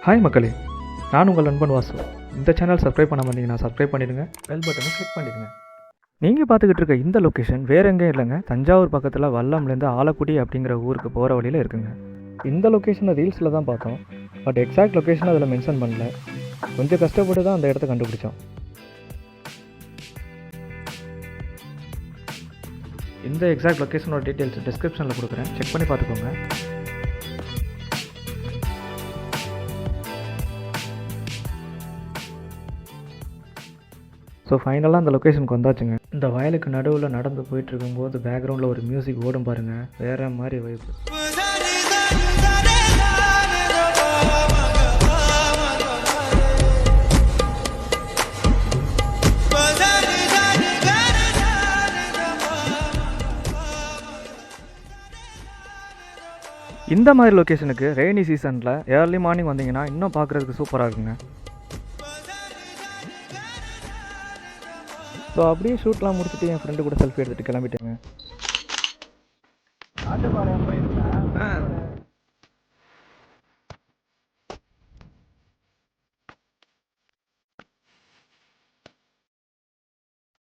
Hi மக்களே, நான் உங்கள் நண்பன் வாசு. இந்த சேனல் சப்ஸ்கிரைப் பண்ண வந்தீங்கன்னா சப்ஸ்கிரைப் பண்ணிடுங்க, பெல் பட்டனை கிளிக் பண்ணிடுங்க. நீங்கள் பார்த்துக்கிட்டு இருக்க இந்த லொக்கேஷன் வேறு எங்கேயும் இல்லைங்க, தஞ்சாவூர் பக்கத்தில் வல்லம்லேருந்து ஆலக்குடி அப்படிங்கிற ஊருக்கு போகிற வழியில் இருக்குங்க. இந்த லொக்கேஷனை ரீல்ஸில் தான் பார்த்தோம், பட் எக்ஸாக்ட் லொக்கேஷன் அதில் மென்ஷன் பண்ணல. கொஞ்சம் கஷ்டப்பட்டு தான் அந்த இடத்த கண்டுபிடிச்சோம். இந்த எக்ஸாக்ட் லொக்கேஷனோட டீட்டெயில்ஸ் டிஸ்கிரிப்ஷனில் கொடுக்குறேன், செக் பண்ணி பார்த்துக்கோங்க. ஸோ ஃபைனலாக அந்த லொக்கேஷனுக்கு வந்தாச்சுங்க. இந்த வயலுக்கு நடுவில் நடந்து போயிட்டுருக்கும்போது பேக்ரவுண்டில் ஒரு மியூசிக் ஓடும் பாருங்கள், வேறு மாதிரி வைப்பு. இந்த மாதிரி லொக்கேஷனுக்கு ரெய்னி சீசனில் ஏர்லி மார்னிங் வந்தீங்கன்னா இன்னும் பார்க்குறதுக்கு சூப்பராக இருக்குங்க. ஸோ அப்படியே ஷூட்லாம் முடிச்சுட்டு என் ஃப்ரெண்டு கூட செல்ஃபி எடுத்துகிட்டு கிளம்பிட்டேங்க.